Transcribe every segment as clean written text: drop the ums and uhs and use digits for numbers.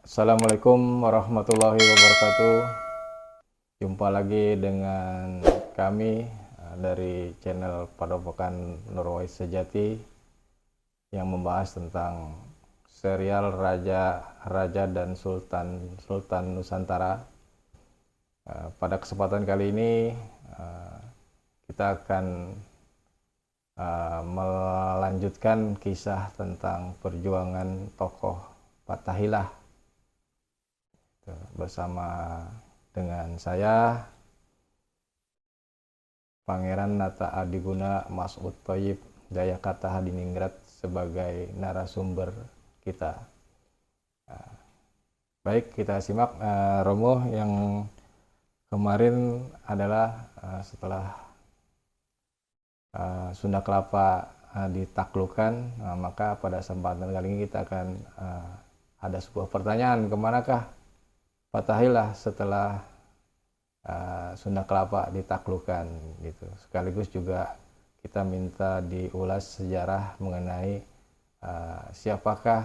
Assalamualaikum warahmatullahi wabarakatuh. Jumpa lagi dengan kami dari channel Padepokan Nurwais Sejati yang membahas tentang serial Raja dan Sultan Nusantara. Pada kesempatan kali ini kita akan melanjutkan kisah tentang perjuangan tokoh Fathahillah bersama dengan saya Pangeran Nata Adiguna Mas'ud Thoyib Dayakata Hadiningrat sebagai narasumber kita. Baik, kita simak. Romo, yang kemarin adalah setelah Sunda Kelapa ditaklukkan, maka pada kesempatan kali ini kita akan ada sebuah pertanyaan, kemanakah Fathahillah setelah Sunda Kelapa ditaklukkan gitu. Sekaligus juga kita minta diulas sejarah mengenai siapakah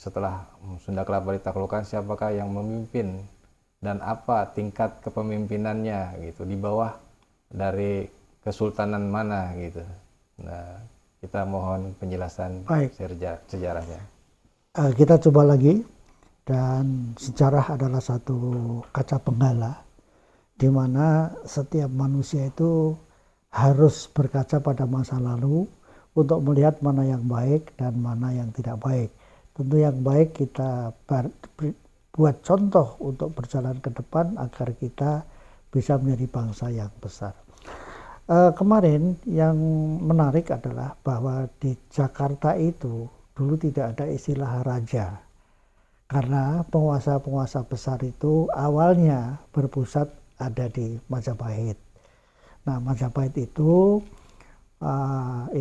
setelah Sunda Kelapa ditaklukkan, siapakah yang memimpin dan apa tingkat kepemimpinannya gitu, di bawah dari kesultanan mana gitu. Nah, kita mohon penjelasan sejarahnya. Kita coba lagi. Dan sejarah adalah satu kaca penggala di mana setiap manusia itu harus berkaca pada masa lalu untuk melihat mana yang baik dan mana yang tidak baik. Tentu yang baik kita buat contoh untuk berjalan ke depan agar kita bisa menjadi bangsa yang besar. Kemarin yang menarik adalah bahwa di Jakarta itu dulu tidak ada istilah raja. Karena penguasa-penguasa besar itu awalnya berpusat ada di Majapahit. Nah, Majapahit itu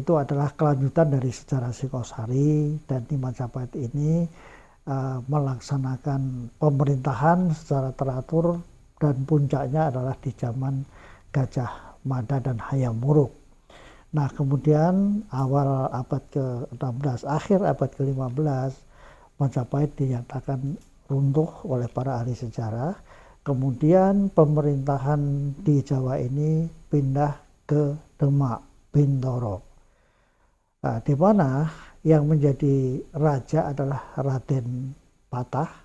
adalah kelanjutan dari sejarah Singosari, dan di Majapahit ini melaksanakan pemerintahan secara teratur, dan puncaknya adalah di zaman Gajah Mada dan Hayam Wuruk. Nah, kemudian awal abad ke-16, akhir abad ke-15, Majapahit dinyatakan runtuh oleh para ahli sejarah. Kemudian pemerintahan di Jawa ini pindah ke Demak, Bintoro. Nah, di mana yang menjadi raja adalah Raden Patah,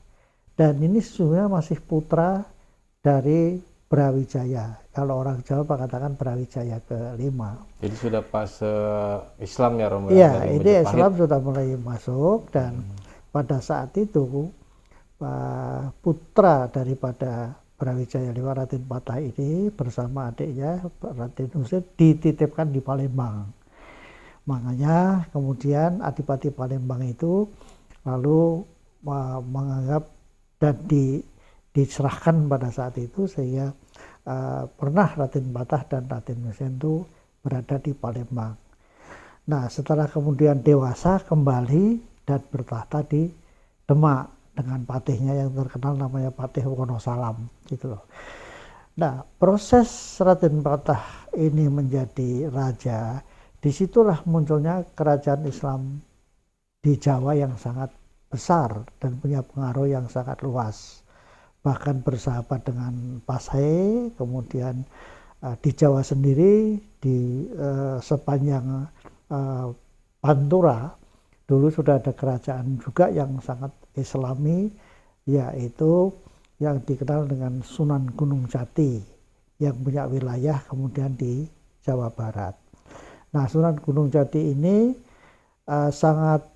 dan ini sesungguhnya masih putra dari Brawijaya. Kalau orang Jawa mengatakan Brawijaya ke-5. Jadi sudah pas Islam ya, Romo? Iya, ini Islam sudah mulai masuk, dan pada saat itu putra daripada Brawijaya V, Raden Patah ini bersama adiknya Raden Husein dititipkan di Palembang. Makanya kemudian Adipati Palembang itu lalu menganggap dan diserahkan pada saat itu, sehingga pernah Raden Patah dan Raden Husein itu berada di Palembang. Nah, setelah kemudian dewasa kembali dan bertahta di Demak dengan patihnya yang terkenal namanya Patih Wonosalam gitu loh. Nah, proses Raden Patah ini menjadi raja, disitulah munculnya kerajaan Islam di Jawa yang sangat besar dan punya pengaruh yang sangat luas. Bahkan bersahabat dengan Pasai, kemudian di Jawa sendiri di sepanjang Pantura dulu sudah ada kerajaan juga yang sangat Islami, yaitu yang dikenal dengan Sunan Gunung Jati yang punya wilayah kemudian di Jawa Barat. Nah, Sunan Gunung Jati ini sangat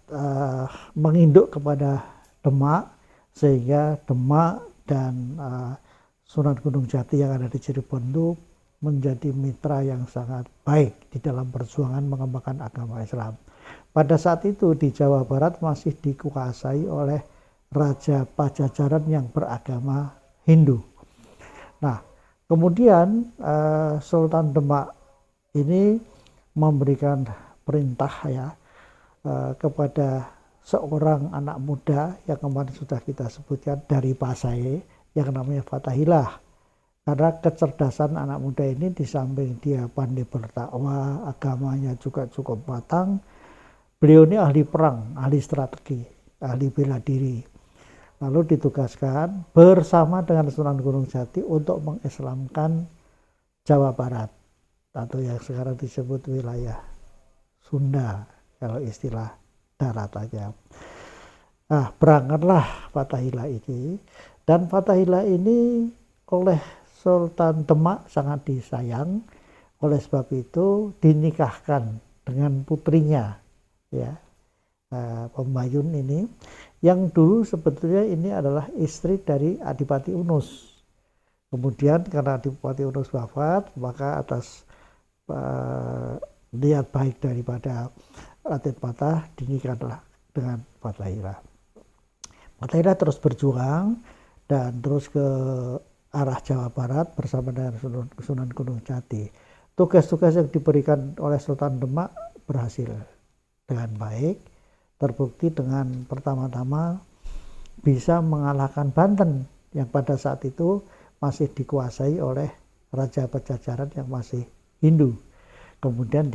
menginduk kepada Demak, sehingga Demak dan Sunan Gunung Jati yang ada di Cirebon itu menjadi mitra yang sangat baik di dalam perjuangan mengembangkan agama Islam. Pada saat itu di Jawa Barat masih dikuasai oleh Raja Pajajaran yang beragama Hindu. Nah, kemudian Sultan Demak ini memberikan perintah kepada seorang anak muda yang kemarin sudah kita sebutkan dari Pasai yang namanya Fathahillah. Karena kecerdasan anak muda ini di samping dia pandai berdakwah, agamanya juga cukup matang, beliau ini ahli perang, ahli strategi, ahli bela diri. lalu ditugaskan bersama dengan Sunan Gunung Jati untuk mengislamkan Jawa Barat atau yang sekarang disebut wilayah Sunda kalau istilah daratannya. Nah, berangkatlah Fathahillah ini, dan Fathahillah ini oleh Sultan Demak sangat disayang, oleh sebab itu dinikahkan dengan putrinya, ya, Pembayun ini, yang dulu sebetulnya ini adalah istri dari Adipati Unus. Kemudian karena Adipati Unus wafat, maka atas niat baik daripada Raden Patah dinikahkanlah dengan Fathahillah. Fathahillah terus berjuang dan terus ke arah Jawa Barat bersama dengan Sunan Gunung Jati. Tugas-tugas yang diberikan oleh Sultan Demak berhasil dengan baik, terbukti dengan pertama-tama bisa mengalahkan Banten yang pada saat itu masih dikuasai oleh Raja Pajajaran yang masih Hindu. Kemudian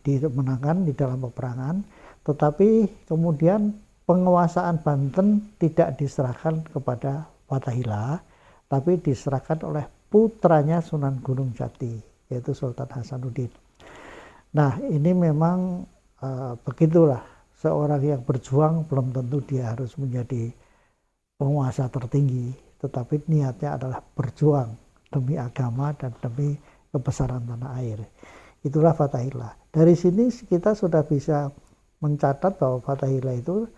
dimenangkan di dalam peperangan, tetapi kemudian penguasaan Banten tidak diserahkan kepada Fathahillah, tapi diserahkan oleh putranya Sunan Gunung Jati, yaitu Sultan Hasanuddin. Nah, ini memang begitulah, seorang yang berjuang belum tentu dia harus menjadi penguasa tertinggi, tetapi niatnya adalah berjuang demi agama dan demi kebesaran tanah air. Itulah Fathahillah. Dari sini kita sudah bisa mencatat bahwa Fathahillah itu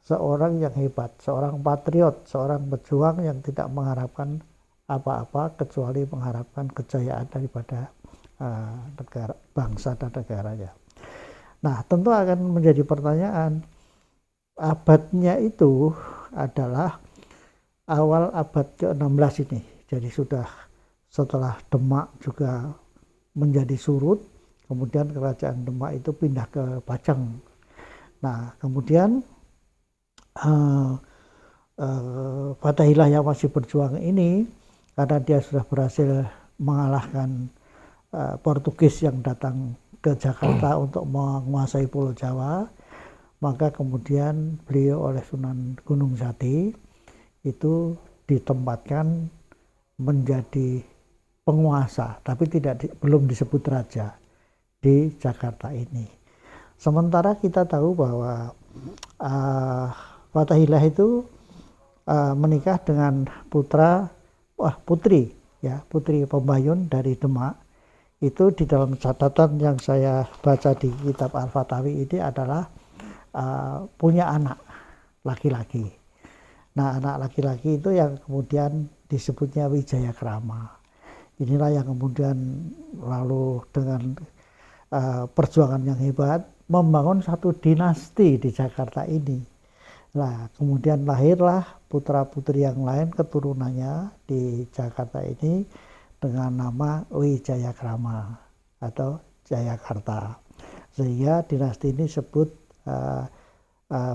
seorang yang hebat, seorang patriot, seorang pejuang yang tidak mengharapkan apa-apa kecuali mengharapkan kejayaan daripada negara, bangsa dan negaranya. Nah, tentu akan menjadi pertanyaan, abadnya itu adalah awal abad ke-16 ini. Jadi sudah setelah Demak juga menjadi surut, kemudian kerajaan Demak itu pindah ke Pajang. Nah, kemudian Fathahillah yang masih berjuang ini, karena dia sudah berhasil mengalahkan Portugis yang datang ke Jakarta untuk menguasai Pulau Jawa, maka kemudian beliau oleh Sunan Gunung Jati itu ditempatkan menjadi penguasa, tapi belum disebut raja di Jakarta ini. Sementara kita tahu bahwa Fathahillah itu menikah dengan putri Pembayun dari Demak. Itu di dalam catatan yang saya baca di kitab Al-Fatawi ini adalah punya anak laki-laki. Nah, anak laki-laki itu yang kemudian disebutnya Wijayakrama. Inilah yang kemudian lalu dengan perjuangan yang hebat membangun satu dinasti di Jakarta ini. Nah, kemudian lahirlah putra-putri yang lain keturunannya di Jakarta ini dengan nama Wijayakrama atau Jayakarta. Sehingga dinasti ini disebut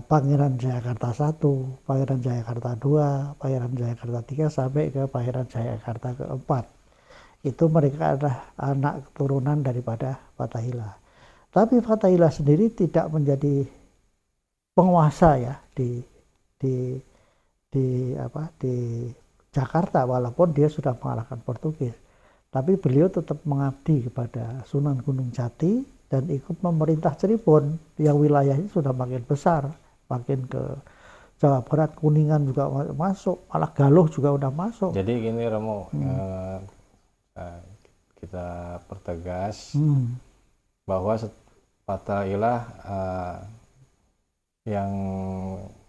Pangeran Jayakarta I, Pangeran Jayakarta II, Pangeran Jayakarta III sampai ke Pangeran Jayakarta keempat. Itu mereka adalah anak keturunan daripada Fathahillah. Tapi Fathahillah sendiri tidak menjadi penguasa ya di Jakarta, walaupun dia sudah mengalahkan Portugis. Tapi beliau tetap mengabdi kepada Sunan Gunung Jati dan ikut memerintah Cirebon, yang wilayahnya sudah makin besar, makin ke Jawa Barat, Kuningan juga masuk, malah Galuh juga udah masuk. Jadi gini Romo, kita pertegas bahwa Fathahillah yang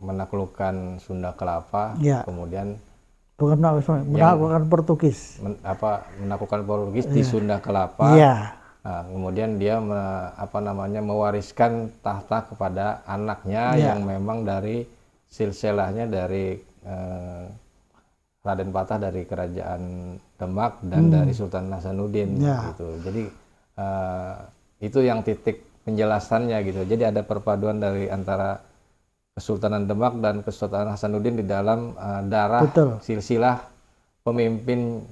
menaklukkan Sunda Kelapa, ya. Kemudian bukan menaklukkan Portugis, menaklukkan Portugis di Sunda Kelapa. Ya. Nah, kemudian dia mewariskan tahta kepada anaknya yang memang dari silsilahnya dari Raden Patah dari Kerajaan Demak dan dari Sultan Hasanuddin gitu. Jadi itu yang titik penjelasannya gitu. Jadi ada perpaduan dari antara Kesultanan Demak dan Kesultanan Hasanuddin di dalam darah silsilah pemimpin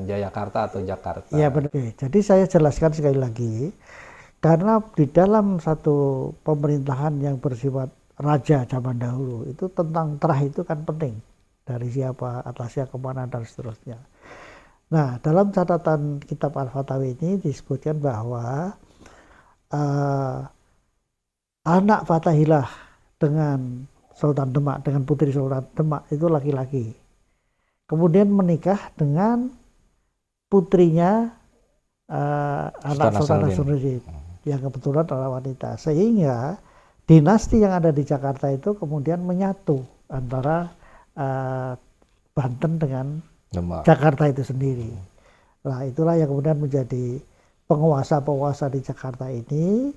Jayakarta atau Jakarta. Iya benar. Jadi saya jelaskan sekali lagi, karena di dalam satu pemerintahan yang bersifat raja zaman dahulu. Itu tentang terah itu kan penting. Dari siapa, atasnya kemana, dan seterusnya. Nah, dalam catatan kitab Al-Fatawi ini disebutkan bahwa anak Fathahilah dengan Sultan Demak, dengan putri Sultan Demak itu laki-laki. Kemudian menikah dengan putrinya anak Sultan Hasanuddin yang kebetulan adalah wanita. Sehingga dinasti yang ada di Jakarta itu kemudian menyatu antara Banten dengan Demak. Jakarta itu sendiri. Nah, itulah yang kemudian menjadi penguasa-penguasa di Jakarta ini,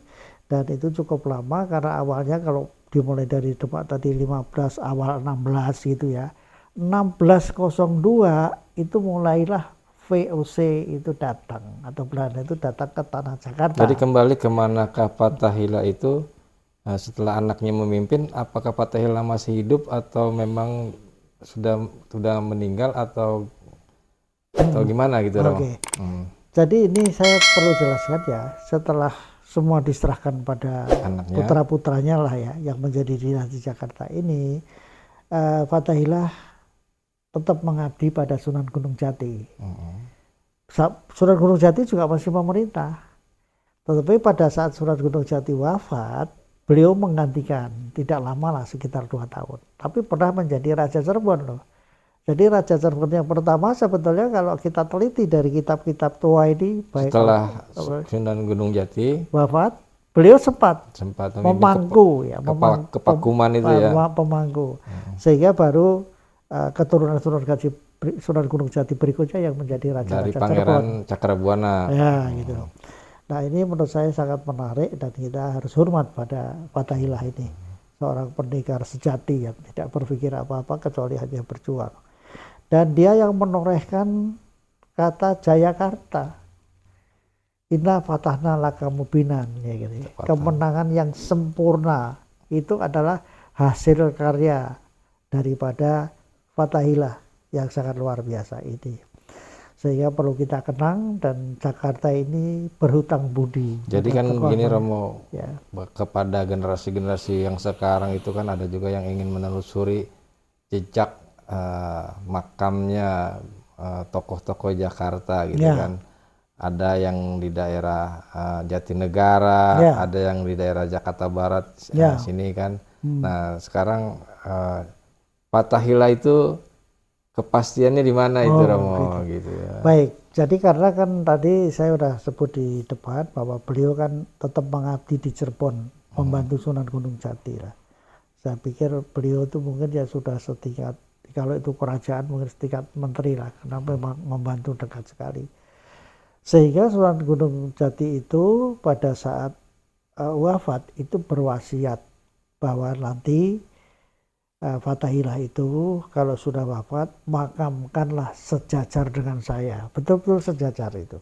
dan itu cukup lama karena awalnya kalau dimulai dari Demak tadi 15 awal 16 gitu ya. 1602 itu mulailah VOC itu datang, atau Belanda itu datang ke tanah Jakarta. Jadi kembali ke manakah Fathahilah itu setelah anaknya memimpin, apakah Fathahilah masih hidup atau memang sudah meninggal atau gimana gitu, Romo? Oke. Jadi ini saya perlu jelaskan ya, setelah semua diserahkan pada anaknya, putra-putranya lah ya, yang menjadi dinasti Jakarta ini, Fathahilah tetap mengabdi pada Sunan Gunung Jati. Sunan Gunung Jati juga masih pemerintah. Tetapi pada saat Sunan Gunung Jati wafat, beliau menggantikan, tidak lama lah, sekitar 2 tahun. Tapi pernah menjadi Raja Cirebon loh. Jadi Raja Cirebon yang pertama sebetulnya kalau kita teliti dari kitab-kitab tua ini, baik setelah Sunan Gunung Jati wafat, beliau sempat memangku kepakuman itu ya. Pemangku. Sehingga baru keturunan Sunan Gunung Jati berikutnya yang menjadi Raja dari Pangeran Cakrabuana. Ya, gitu. Nah, ini menurut saya sangat menarik dan kita harus hormat pada Fathahilah ini. Seorang pendekar sejati yang tidak berpikir apa-apa kecuali hanya berjuang. Dan dia yang menorehkan kata Jayakarta. Inna fatahna laka mubinan, ya gitu. Kemenangan yang sempurna itu adalah hasil karya daripada Fathahilah yang sangat luar biasa ini. Sehingga perlu kita kenang, dan Jakarta ini berhutang budi. Jadi kan begini Romo, ya, kepada generasi-generasi yang sekarang itu kan ada juga yang ingin menelusuri jejak makamnya tokoh-tokoh Jakarta gitu ya. Kan. Ada yang di daerah Jatinegara, ya, ada yang di daerah Jakarta Barat, ya, sini kan. Nah sekarang Fathahilah itu kepastiannya di mana itu Romo gitu ya. Baik, jadi karena kan tadi saya sudah sebut di depan bahwa beliau kan tetap mengabdi di Cirebon, membantu Sunan Gunung Jati lah. Saya pikir beliau itu mungkin ya sudah setingkat, kalau itu kerajaan mungkin setingkat menteri lah, karena memang membantu dekat sekali. Sehingga Sunan Gunung Jati itu pada saat wafat itu berwasiat bahwa nanti Fathahilah itu kalau sudah wafat, makamkanlah sejajar dengan saya. Betul-betul sejajar itu.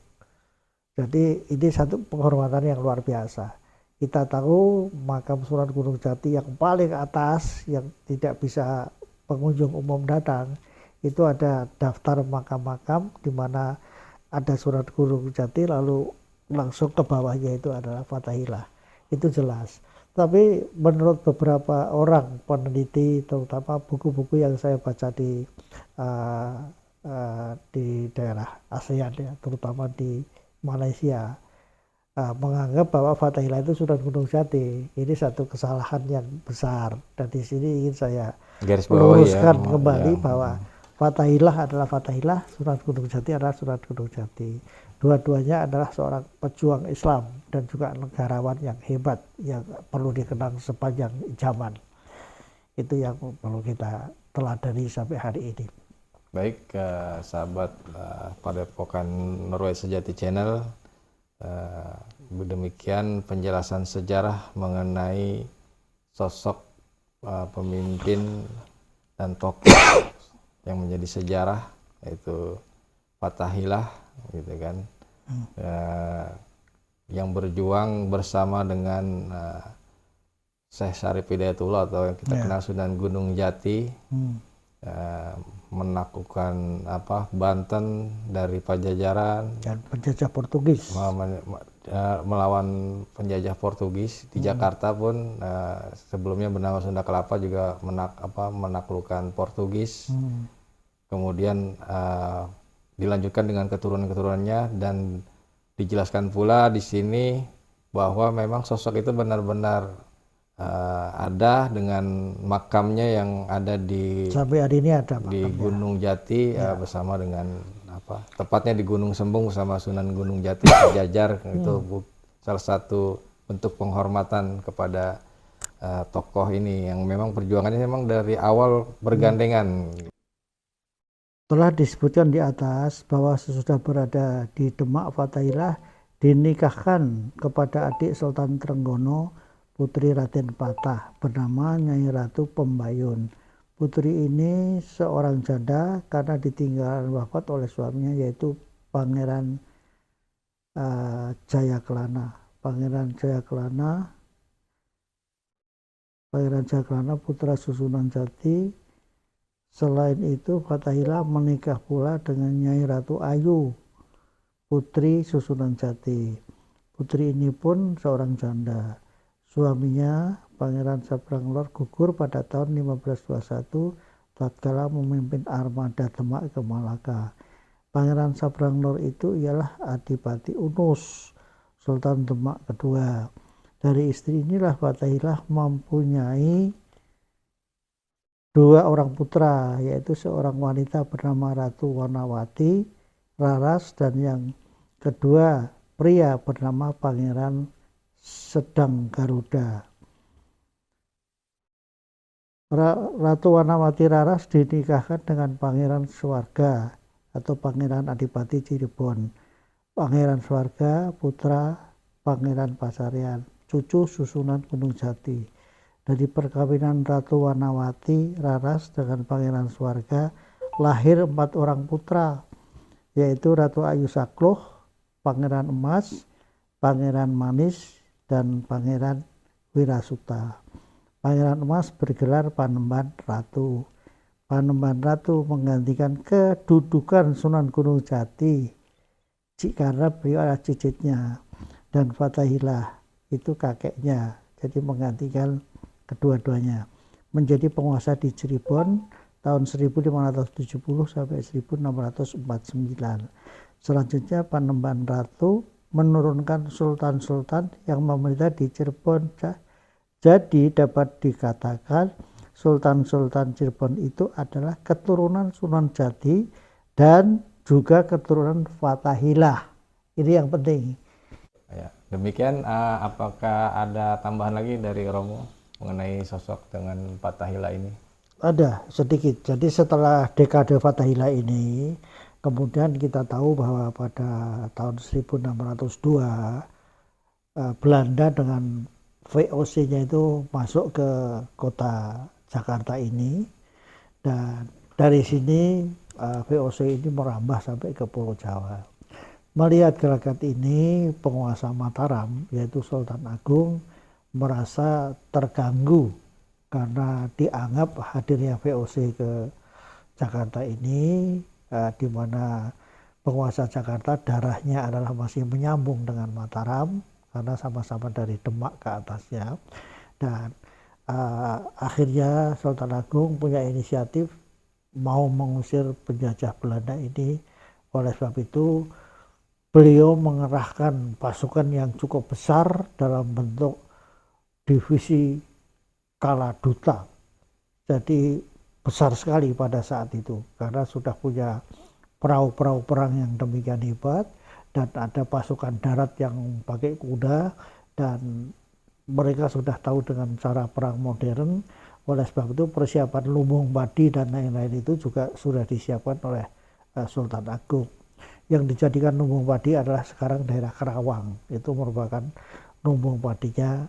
Jadi ini satu penghormatan yang luar biasa. Kita tahu makam Sunan Gunung Jati yang paling atas, yang tidak bisa pengunjung umum datang, itu ada daftar makam-makam di mana ada Sunan Gunung Jati, lalu langsung ke bawahnya itu adalah Fathahilah. Itu jelas. Tapi menurut beberapa orang peneliti, terutama buku-buku yang saya baca di daerah ASEAN ya, terutama di Malaysia, menganggap bahwa Fathahilah itu Sunan Gunung Jati. Ini satu kesalahan yang besar, dan di sini ingin saya luruskan kembali bahwa Fathahilah adalah Fathahilah, Sunan Gunung Jati adalah Sunan Gunung Jati. Dua-duanya adalah seorang pejuang Islam dan juga negarawan yang hebat yang perlu dikenang sepanjang zaman. Itu yang perlu kita teladani sampai hari ini. Baik, sahabat Padepokan Norway Sejati Channel, demikian penjelasan sejarah mengenai sosok pemimpin dan tokoh yang menjadi sejarah, yaitu Fathahilah, gitu kan, yang berjuang bersama dengan Syekh Syarif Hidayatullah atau yang kita kenal Sunan Gunung Jati, menaklukkan Banten dari Pajajaran dan penjajah Portugis, melawan penjajah Portugis di Jakarta pun sebelumnya bernama Sunda Kelapa juga menaklukkan Portugis. Kemudian dilanjutkan dengan keturunan-keturunannya, dan dijelaskan pula di sini bahwa memang sosok itu benar-benar ada dengan makamnya yang ada sampai hari ini ada di makamnya. Gunung Jati bersama dengan tepatnya di Gunung Sembung bersama Sunan Gunung Jati sejajar. Itu salah satu bentuk penghormatan kepada tokoh ini yang memang perjuangannya memang dari awal bergandengan. Telah disebutkan di atas bahwa sesudah berada di Demak, Fathahilah dinikahkan kepada adik Sultan Trenggono, putri Raden Patah, bernama Nyai Ratu Pembayun. Putri ini seorang janda karena ditinggalkan wafat oleh suaminya, yaitu Pangeran Jayakelana. Pangeran Jayakelana putra Susunan Jati. Selain itu, Fathahilah menikah pula dengan Nyai Ratu Ayu, putri Susunan Jati. Putri ini pun seorang janda. Suaminya, Pangeran Sabranglor, gugur pada tahun 1521 tatkala memimpin armada Demak ke Malaka. Pangeran Sabranglor itu ialah Adipati Unus, Sultan Demak kedua. Dari istri inilah Fathahilah mempunyai 2 orang putra, yaitu seorang wanita bernama Ratu Warnawati Raras dan yang kedua pria bernama Pangeran Sedang Garuda. Ratu Warnawati Raras dinikahkan dengan Pangeran Swarga atau Pangeran Adipati Cirebon. Pangeran Swarga putra Pangeran Pasarian, cucu Susunan Gunung Jati. Dari perkawinan Ratu Warnawati Raras dengan Pangeran Swarga lahir 4 orang putra, yaitu Ratu Ayu Sakloh, Pangeran Emas, Pangeran Manis, dan Pangeran Wirasuta. Pangeran Emas bergelar Panembahan Ratu. Panembahan Ratu menggantikan kedudukan Sunan Gunung Jati karena beliau adalah cicitnya, dan Fathahilah itu kakeknya, jadi menggantikan kedua-duanya. Menjadi penguasa di Cirebon tahun 1570 sampai 1649. Selanjutnya Panembahan Ratu menurunkan sultan-sultan yang memerintah di Cirebon. Jadi dapat dikatakan sultan-sultan Cirebon itu adalah keturunan Sunan Jati dan juga keturunan Fathahilah. Ini yang penting. Ya, demikian, apakah ada tambahan lagi dari Romo mengenai sosok dengan Fathahilah ini? Ada sedikit. Jadi setelah dekade Fathahilah ini, kemudian kita tahu bahwa pada tahun 1602 Belanda dengan VOC-nya itu masuk ke kota Jakarta ini, dan dari sini VOC ini merambah sampai ke Pulau Jawa. Melihat gerakan ini, penguasa Mataram yaitu Sultan Agung merasa terganggu karena dianggap hadirnya VOC ke Jakarta ini, di mana penguasa Jakarta darahnya adalah masih menyambung dengan Mataram karena sama-sama dari Demak ke atasnya, dan akhirnya Sultan Agung punya inisiatif mau mengusir penjajah Belanda ini. Oleh sebab itu beliau mengerahkan pasukan yang cukup besar dalam bentuk divisi Kaladuta. Jadi besar sekali pada saat itu karena sudah punya perahu-perahu perang yang demikian hebat, dan ada pasukan darat yang pakai kuda, dan mereka sudah tahu dengan cara perang modern. Oleh sebab itu persiapan Lumbung Padi dan lain-lain itu juga sudah disiapkan oleh Sultan Agung. Yang dijadikan Lumbung Padi adalah sekarang daerah Karawang, itu merupakan lumbung padinya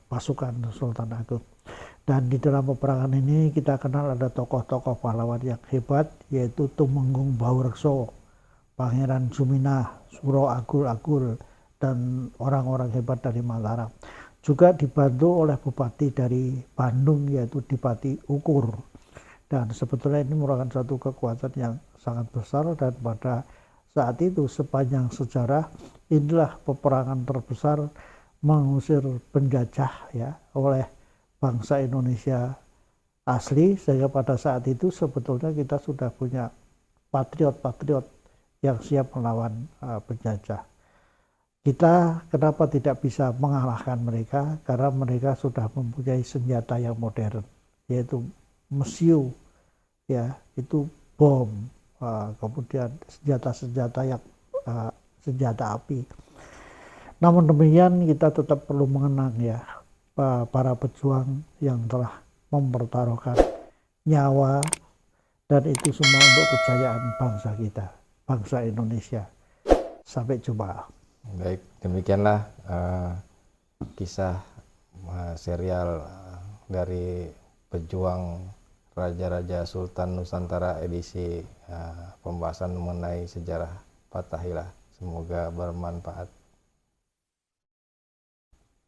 pasukan Sultan Agung. Dan di dalam peperangan ini kita kenal ada tokoh-tokoh pahlawan yang hebat, yaitu Tumenggung Baurekso, Pangeran Suminah, Suro Agul-Agul, dan orang-orang hebat dari Mataram. Juga dibantu oleh bupati dari Bandung, yaitu Dipati Ukur. Dan sebetulnya ini merupakan satu kekuatan yang sangat besar, dan pada saat itu sepanjang sejarah inilah peperangan terbesar mengusir penjajah ya oleh bangsa Indonesia asli, sehingga pada saat itu sebetulnya kita sudah punya patriot-patriot yang siap melawan penjajah. Kita kenapa tidak bisa mengalahkan mereka? Karena mereka sudah mempunyai senjata yang modern, yaitu mesiu, ya itu bom, kemudian senjata-senjata yang senjata api. Namun demikian kita tetap perlu mengenang ya para pejuang yang telah mempertaruhkan nyawa, dan itu semua untuk kejayaan bangsa kita, bangsa Indonesia. Sampai jumpa. Baik, demikianlah kisah serial dari pejuang Raja-Raja Sultan Nusantara edisi pembahasan mengenai sejarah Fathahillah. Semoga bermanfaat.